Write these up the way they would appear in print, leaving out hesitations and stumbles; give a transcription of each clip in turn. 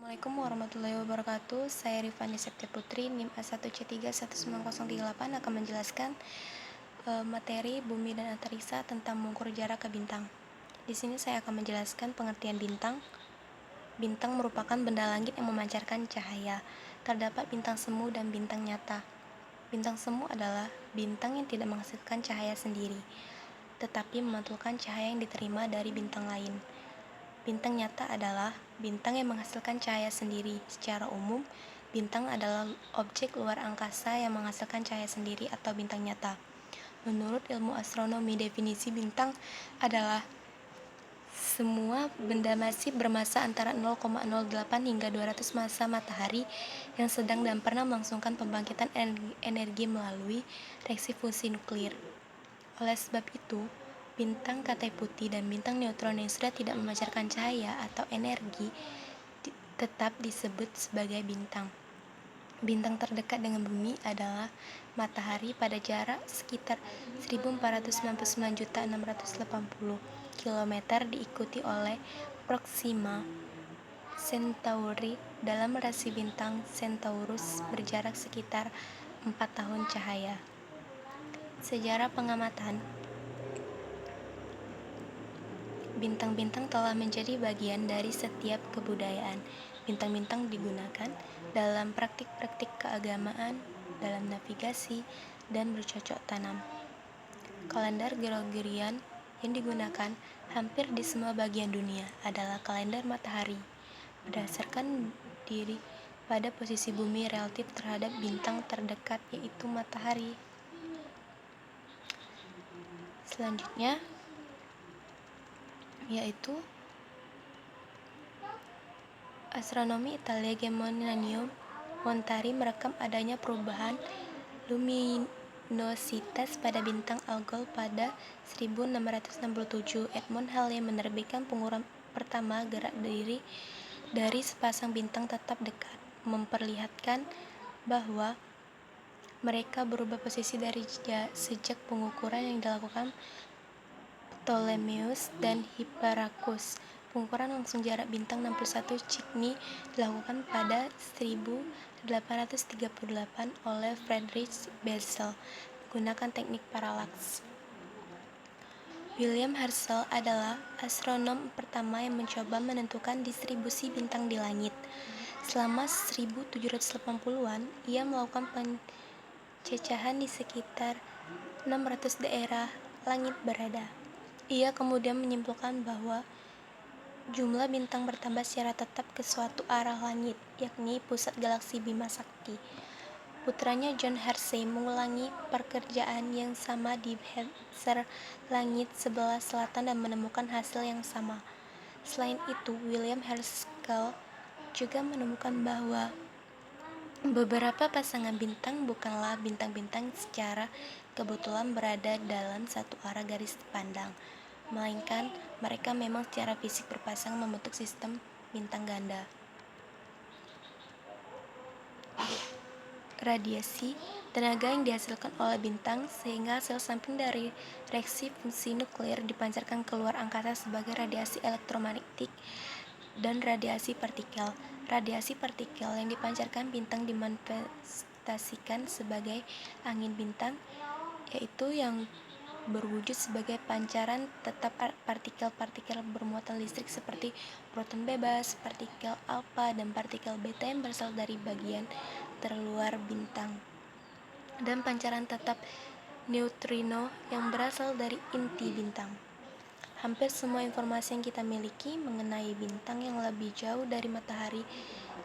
Assalamualaikum warahmatullahi wabarakatuh. Saya Rifani Septia Putri, NIM A1C31938 akan menjelaskan materi bumi dan antariksa tentang mengukur jarak ke bintang. Di sini saya akan menjelaskan pengertian bintang. Bintang merupakan benda langit yang memancarkan cahaya. Terdapat bintang semu dan bintang nyata. Bintang semu adalah bintang yang tidak menghasilkan cahaya sendiri, tetapi memantulkan cahaya yang diterima dari bintang lain. Bintang nyata adalah bintang yang menghasilkan cahaya sendiri. Secara umum, bintang adalah objek luar angkasa yang menghasilkan cahaya sendiri atau bintang nyata. Menurut ilmu astronomi, definisi bintang adalah semua benda masif bermassa antara 0,08 hingga 200 massa matahari yang sedang dan pernah melangsungkan pembangkitan energi melalui reaksi fusi nuklir. Oleh sebab itu, bintang katai putih dan bintang neutron yang sudah tidak memancarkan cahaya atau energi tetap disebut sebagai bintang. Bintang terdekat dengan bumi adalah matahari pada jarak sekitar 1499.680 km, diikuti oleh Proxima Centauri dalam rasi bintang Centaurus berjarak sekitar 4 tahun cahaya. Sejarah pengamatan. Bintang-bintang telah menjadi bagian dari setiap kebudayaan. Bintang-bintang digunakan dalam praktik-praktik keagamaan, dalam navigasi, dan bercocok tanam. Kalender Gregorian yang digunakan hampir di semua bagian dunia adalah kalender matahari, berdasarkan diri pada posisi bumi relatif terhadap bintang terdekat, yaitu matahari. Selanjutnya yaitu astronomi Italia Geminiano Montari merekam adanya perubahan luminositas pada bintang Algol pada 1667. Edmond Halley menerbitkan pengukuran pertama gerak diri dari sepasang bintang tetap dekat, memperlihatkan bahwa mereka berubah posisi dari sejak pengukuran yang dilakukan Ptolemeus dan Hipparchus. Pengukuran langsung jarak bintang 61 Cygni dilakukan pada 1838 oleh Friedrich Bessel menggunakan teknik paralaks. William Herschel adalah astronom pertama yang mencoba menentukan distribusi bintang di langit. Selama 1780-an, ia melakukan pencecahan di sekitar 600 daerah langit berada. Ia kemudian menyimpulkan bahwa jumlah bintang bertambah secara tetap ke suatu arah langit, yakni pusat galaksi Bima Sakti. Putranya John Hershey mengulangi pekerjaan yang sama di Hampshire langit sebelah selatan dan menemukan hasil yang sama. Selain itu, William Herschel juga menemukan bahwa beberapa pasangan bintang bukanlah bintang-bintang secara kebetulan berada dalam satu arah garis pandang, melainkan mereka memang secara fisik berpasang membentuk sistem bintang ganda. Radiasi, tenaga yang dihasilkan oleh bintang sehingga hasil samping dari reaksi fusi nuklir dipancarkan keluar angkasa sebagai radiasi elektromagnetik dan radiasi partikel. Radiasi partikel yang dipancarkan bintang dimanifestasikan sebagai angin bintang, yaitu yang berwujud sebagai pancaran tetap partikel-partikel bermuatan listrik seperti proton bebas, partikel alfa, dan partikel beta yang berasal dari bagian terluar bintang, dan pancaran tetap neutrino yang berasal dari inti bintang. Hampir semua informasi yang kita miliki mengenai bintang yang lebih jauh dari matahari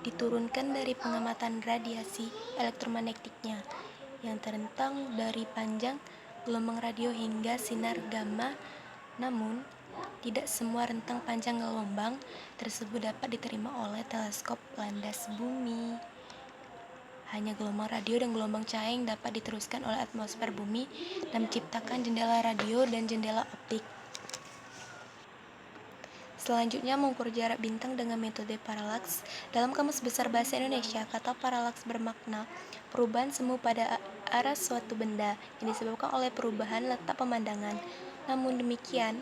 diturunkan dari pengamatan radiasi elektromagnetiknya yang terentang dari panjang gelombang radio hingga sinar gamma. Namun, tidak semua rentang panjang gelombang tersebut dapat diterima oleh teleskop landas bumi. Hanya gelombang radio dan gelombang cahaya yang dapat diteruskan oleh atmosfer bumi dan menciptakan jendela radio dan jendela optik. Selanjutnya, mengukur jarak bintang dengan metode paralaks. Dalam Kamus Besar Bahasa Indonesia, kata paralaks bermakna perubahan semu pada arah suatu benda yang disebabkan oleh perubahan letak pemandangan. Namun demikian,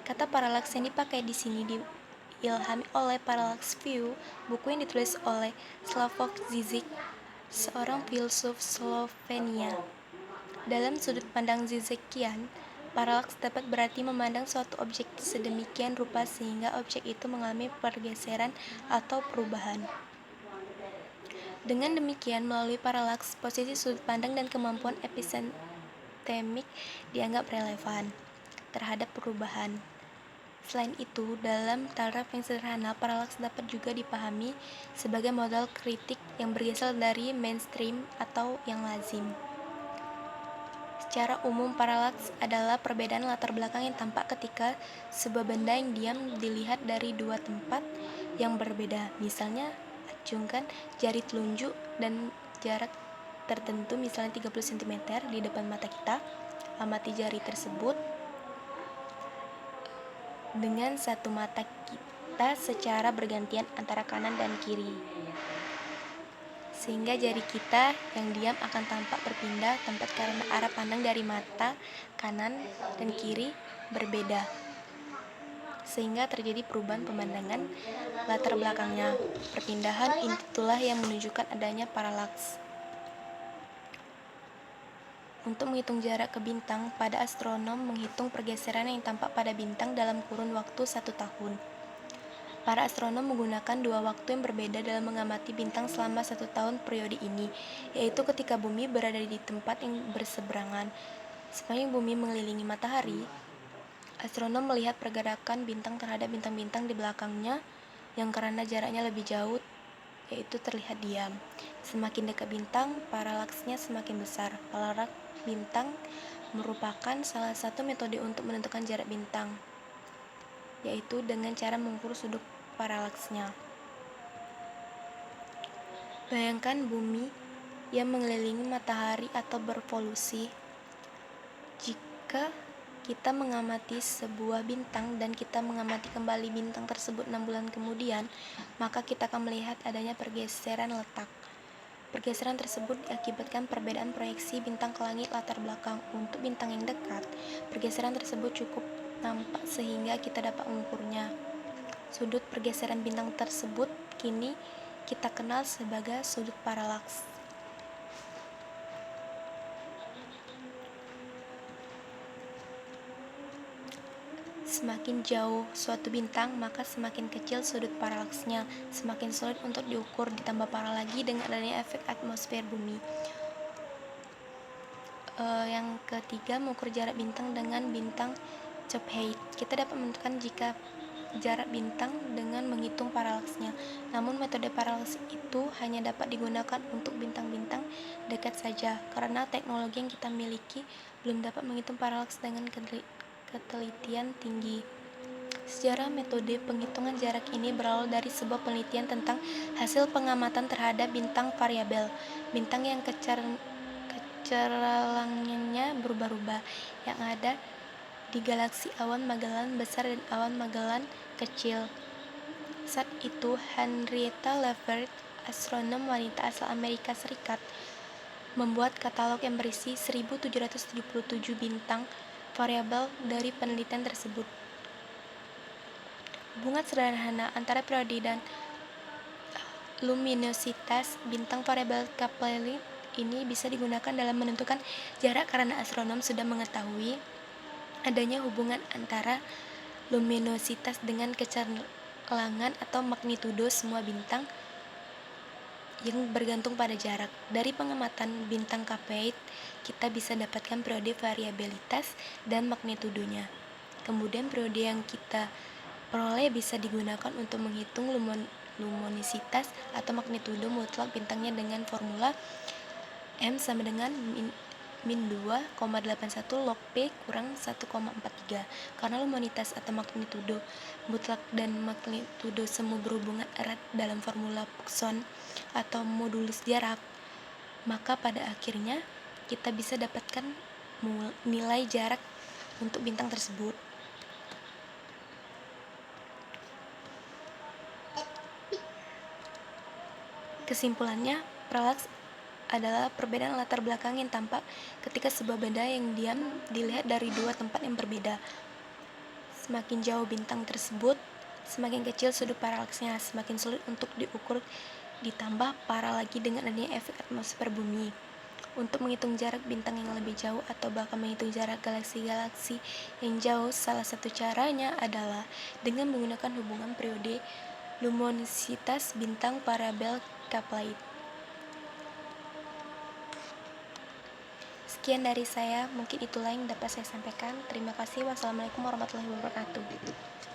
kata paralaks yang dipakai di sini diilhami oleh parallax view, buku yang ditulis oleh Slavoj Žižek, seorang filsuf Slovenia. Dalam sudut pandang Žižekian, paralaks dapat berarti memandang suatu objek sedemikian rupa sehingga objek itu mengalami pergeseran atau perubahan. Dengan demikian, melalui paralaks, posisi sudut pandang dan kemampuan epistemik dianggap relevan terhadap perubahan. Selain itu, dalam taraf yang sederhana, paralaks dapat juga dipahami sebagai modal kritik yang bergeser dari mainstream atau yang lazim. Secara umum, paralaks adalah perbedaan latar belakang yang tampak ketika sebuah benda yang diam dilihat dari dua tempat yang berbeda. Misalnya, acungkan jari telunjuk dan jarak tertentu, misalnya 30 cm di depan mata kita. Amati jari tersebut dengan satu mata kita secara bergantian antara kanan dan kiri, sehingga jari kita yang diam akan tampak berpindah tempat karena arah pandang dari mata kanan dan kiri berbeda, sehingga terjadi perubahan pemandangan latar belakangnya. Perpindahan itulah yang menunjukkan adanya paralaks. Untuk menghitung jarak ke bintang, pada astronom menghitung pergeseran yang tampak pada bintang dalam kurun waktu 1 tahun. Para astronom menggunakan dua waktu yang berbeda dalam mengamati bintang selama 1 tahun periode ini, yaitu ketika bumi berada di tempat yang berseberangan. Sepanjang bumi mengelilingi matahari, astronom melihat pergerakan bintang terhadap bintang-bintang di belakangnya yang karena jaraknya lebih jauh, yaitu terlihat diam. Semakin dekat bintang, paralaksnya semakin besar. Paralaks bintang merupakan salah satu metode untuk menentukan jarak bintang, yaitu dengan cara mengukur sudut paralaksnya. Bayangkan bumi yang mengelilingi matahari atau berevolusi. Jika kita mengamati sebuah bintang dan kita mengamati kembali bintang tersebut 6 bulan kemudian, maka kita akan melihat adanya pergeseran letak. Pergeseran tersebut diakibatkan perbedaan proyeksi bintang ke langit latar belakang. Untuk bintang yang dekat, pergeseran tersebut cukup nampak sehingga kita dapat mengukurnya. Sudut pergeseran bintang tersebut kini kita kenal sebagai sudut paralaks. Semakin jauh suatu bintang, maka semakin kecil sudut paralaksnya, semakin sulit untuk diukur. Ditambah parah lagi dengan adanya efek atmosfer bumi. Yang ketiga, mengukur jarak bintang dengan bintang Chopin. Kita dapat menentukan jika jarak bintang dengan menghitung paralaksnya. Namun metode paralaks itu hanya dapat digunakan untuk bintang-bintang dekat saja, karena teknologi yang kita miliki belum dapat menghitung paralaks dengan ketelitian tinggi. Sejarah metode penghitungan jarak ini berawal dari sebuah penelitian tentang hasil pengamatan terhadap bintang variabel, bintang yang kecerangannya berubah-ubah, yang ada di galaksi awan Magellan besar dan awan Magellan kecil. Saat itu, Henrietta Levert, astronom wanita asal Amerika Serikat, membuat katalog yang berisi 1777 bintang variabel dari penelitian tersebut. Hubungan sederhana antara periode dan luminositas bintang variabel Kaplan ini bisa digunakan dalam menentukan jarak karena astronom sudah mengetahui adanya hubungan antara luminositas dengan kecerangan atau magnitudo semua bintang yang bergantung pada jarak. Dari pengamatan bintang Kaplan, kita bisa dapatkan periode variabilitas dan magnitudonya. Kemudian periode yang kita peroleh bisa digunakan untuk menghitung luminositas atau magnitudo mutlak bintangnya dengan formula M sama dengan min 2,81 log P kurang 1,43. Karena luminositas atau magnitudo mutlak dan magnitudo semu berhubungan erat dalam formula Poisson atau modulus jarak, maka pada akhirnya kita bisa dapatkan nilai jarak untuk bintang tersebut. Kesimpulannya, paralaks adalah perbedaan latar belakang yang tampak ketika sebuah benda yang diam dilihat dari dua tempat yang berbeda. Semakin jauh bintang tersebut, Semakin kecil sudut paralaksnya, semakin sulit untuk diukur, ditambah parah lagi dengan adanya efek atmosfer bumi. Untuk menghitung jarak bintang yang lebih jauh atau bahkan menghitung jarak galaksi-galaksi yang jauh, salah satu caranya adalah dengan menggunakan hubungan periode luminositas bintang parabel Kepler. Sekian dari saya, mungkin itulah yang dapat saya sampaikan. Terima kasih. Wassalamualaikum warahmatullahi wabarakatuh.